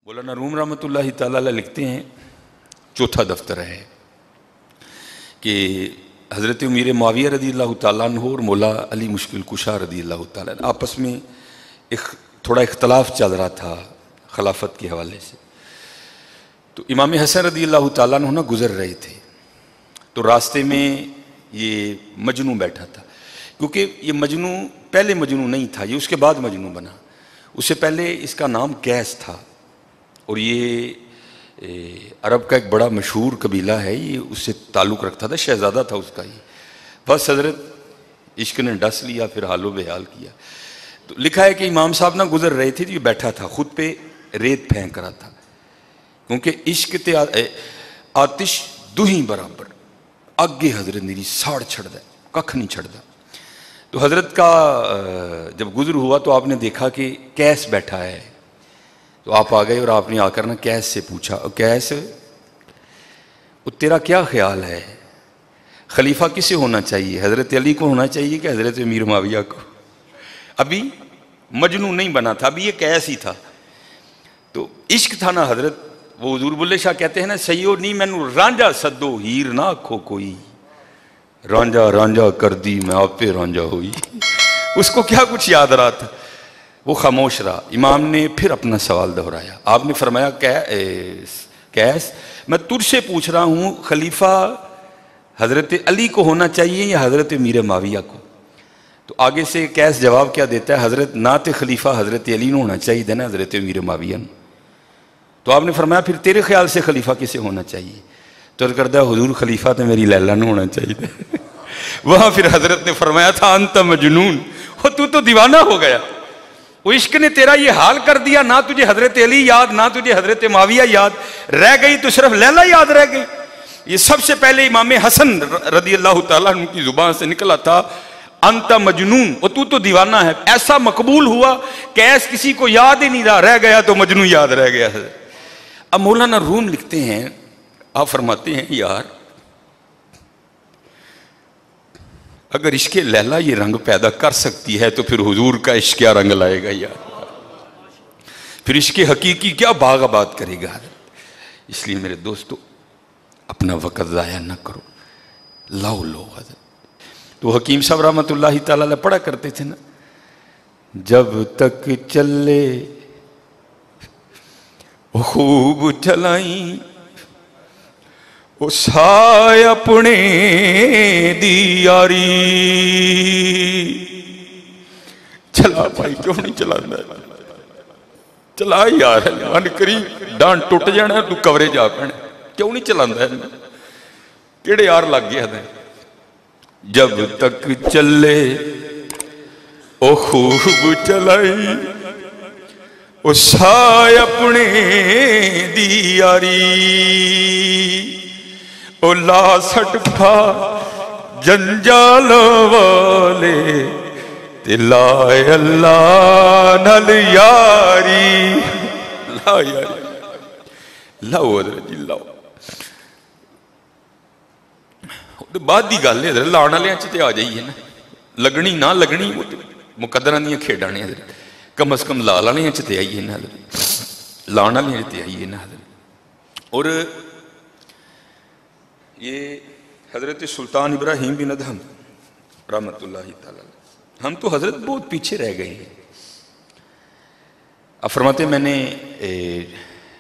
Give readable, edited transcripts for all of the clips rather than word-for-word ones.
مولانا روم رحمۃ تعالیٰ علیہ لکھتے ہیں چوتھا دفتر ہے کہ حضرت امیر معاویہ رضی اللہ تعالیٰ عنہ اور مولا علی مشکل کشا رضی اللہ تعالیٰ عنہ آپس میں تھوڑا اختلاف چل رہا تھا خلافت کے حوالے سے. تو امام حسن رضی اللہ تعالیٰ عنہ گزر رہے تھے تو راستے میں یہ مجنوں بیٹھا تھا، کیونکہ یہ مجنوں پہلے مجنوں نہیں تھا، یہ اس کے بعد مجنوں بنا. اس سے پہلے اس کا نام قیس تھا اور یہ عرب کا ایک بڑا مشہور قبیلہ ہے، یہ اس سے تعلق رکھتا تھا، شہزادہ تھا اس کا. یہ بس حضرت عشق نے ڈس لیا، پھر حال و بحال کیا. تو لکھا ہے کہ امام صاحب نہ گزر رہے تھے تو یہ بیٹھا تھا، خود پہ ریت پھینک رہا تھا، کیونکہ عشق تے آتش دوہیں برابر اگے حضرت میری ساڑ چھڑ دا ککھ نہیں چھڑ دا. تو حضرت کا جب گزر ہوا تو آپ نے دیکھا کہ قیس بیٹھا ہے. تو آپ آ گئے اور آپ نے آ کر نا قیس سے پوچھا، قیس وہ تیرا کیا خیال ہے، خلیفہ کسے ہونا چاہیے، حضرت علی کو ہونا چاہیے کہ حضرت امیر معاویہ کو؟ ابھی مجنوں نہیں بنا تھا، ابھی یہ قیس ہی تھا. تو عشق تھا نا حضرت. وہ حضور بلے شاہ کہتے ہیں نا، سیو نہیں مینو رانجا سدو ہیر نہ کھو کوئی، رانجا رانجا کر دی میں آپ پہ رانجا ہوئی. اس کو کیا کچھ یاد رہا تھا، وہ خاموش رہا. امام نے پھر اپنا سوال دہرایا. آپ نے فرمایا قیس میں تجھ سے پوچھ رہا ہوں، خلیفہ حضرت علی کو ہونا چاہیے یا حضرت امیر معاویہ کو؟ تو آگے سے قیس جواب کیا دیتا ہے، حضرت نہ تے خلیفہ حضرت علی نے ہونا چاہیے تھا نا حضرت امیر معاویہ نے. تو آپ نے فرمایا پھر تیرے خیال سے خلیفہ کسے ہونا چاہیے؟ تو عرض کرتا ہے حضور خلیفہ تو میری لیلا نے ہونا چاہیے تھا. وہاں پھر حضرت نے فرمایا تھا انت مجنون، تو دیوانہ ہو گیا. وہ عشق نے تیرا یہ حال کر دیا، نہ تجھے حضرت علی یاد، نہ تجھے حضرت معاویہ یاد رہ گئی، تو صرف لیلا یاد رہ گئی. یہ سب سے پہلے امام حسن رضی اللہ تعالیٰ عنہ کی زبان سے نکلا تھا انت مجنون، وہ تو دیوانہ ہے. ایسا مقبول ہوا کہ ایس کسی کو یاد ہی نہیں رہا، رہ گیا تو مجنون یاد رہ گیا. اب مولانا روم لکھتے ہیں، آپ فرماتے ہیں یار اگر عشق لیلا یہ رنگ پیدا کر سکتی ہے تو پھر حضور کا عشق کیا رنگ لائے گا یار، پھر عشق حقیقی کیا باغ آباد کرے گا. اس لیے میرے دوستو اپنا وقت ضائع نہ کرو، لاؤ لو حضرت. تو حکیم صاحب رحمۃ اللہ تعالیٰ علیہ پڑھا کرتے تھے نا، جب تک چلے خوب چلائیں وہ سائے اپنے دی یاری. چلا بھائی کیوں نہیں چلانا، چلا یار من کری ڈان ٹوٹ جانا تو کورے جا پہنے، کیوں نہیں چلانا ہے، کیڑے یار لگ گیا ہے. جب تک چلے او خوب چلائی او سائے اپنے دی یاری. او لا سٹ پھا جنجال والے تے لائے اللہ نل یاری. لا یاری لاؤ حضرت جی لاؤ. بعد دی گل ہے حضرت، لاؤن والے تے آ جائیے نا، لگنی نہ لگنی مقدرہ دیا کھیڈاں نے حضرت، کم از کم لا والے تے آئیے نا حضرت، لاؤن والے تے آئیے نا حضرت. اور یہ حضرت سلطان ابراہیم بن ادہم رحمۃ اللہ تعالیٰ، ہم تو حضرت بہت پیچھے رہ گئے ہیں. اب فرماتے میں نے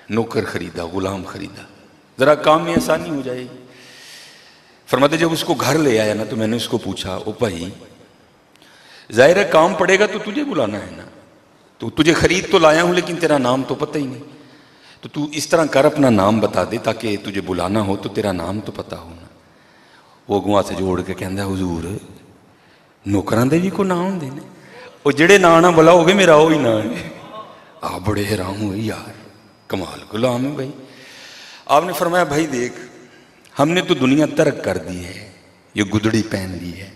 نوکر خریدا، غلام خریدا، ذرا کام میں آسانی ہو جائے. فرماتے جب اس کو گھر لے آیا نا تو میں نے اس کو پوچھا، او بھائی ظاہر ہے کام پڑے گا تو تجھے بلانا ہے نا، تو تجھے خرید تو لایا ہوں لیکن تیرا نام تو پتہ ہی نہیں، تو اس طرح کر اپنا نام بتا دے تاکہ تجھے بلانا ہو تو تیرا نام تو پتہ ہو نا. وہ اگواں سے جوڑ کے کہندا حضور نوکران دے بھی کو نام ہوندے نے، وہ جڑے نا نہ بلا ہوگے میرا وہی نا ہے. آپ بڑے حیران ہوئے یار کمال غلام ہے بھائی. آپ نے فرمایا بھائی دیکھ ہم نے تو دنیا ترک کر دی ہے، یہ گدڑی پہن لی ہے،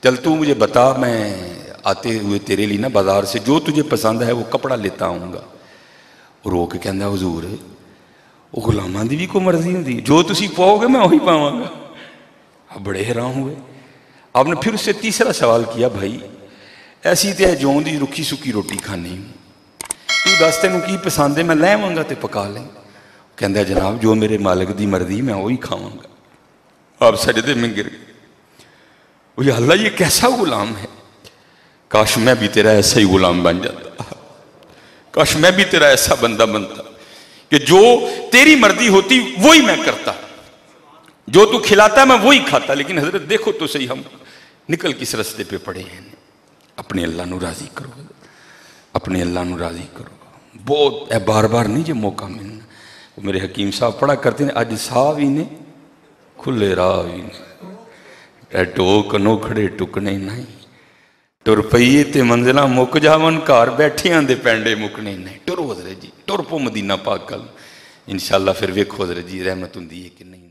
چل تو مجھے بتا میں آتے ہوئے تیرے لیے نا بازار سے جو تجھے پسند ہے وہ کپڑا لیتا آؤں گا. رو کے کہندا حضور وہ غلاماں دی بھی کو مرضی ہوندی، جو تسی پاؤ گے میں وہی پاواں گا. آپ بڑے حیران ہوئے. آپ نے پھر اس سے تیسرا سوال کیا، بھائی ایسی تے جون دی رکھی سکی روٹی کھانی، تو دس تینوں کی پسند ہے میں لے آواں گا تے پکا لیں. کہندا جناب جو میرے مالک دی مرضی میں وہی کھاواں گا. آپ سجدے میں گر گئے. یا اللہ یہ کیسا غلام ہے, کاش میں بھی تیرا ایسا ہی غلام بن جاتا, کاش میں بھی تیرا ایسا بندہ بنتا کہ جو تیری مرضی ہوتی وہی میں کرتا, جو تو کھلاتا میں وہی کھاتا. لیکن حضرت دیکھو تو صحیح ہم نکل کس رستے پہ پڑے ہیں. اپنے اللہ نو راضی کرو, اپنے اللہ نو راضی کرو. بہت بار بار نہیں جو موقع ملنا. میرے حکیم صاحب پڑھا کرتے ہیں اج ساہ بھی نے کھلے راہ بھی نے, ٹوک نو کھڑے ٹکنے نہیں, ٹر پئیے تے منزلہ مک جاون گھر بیٹھیاں دے پینڈے مکنے نہیں. ٹرو حضرت جی, ٹر پو مدینہ پاک کل انشاءاللہ. پھر ویکھو حضرت جی رحمت ہوندی ہے کہ نہیں.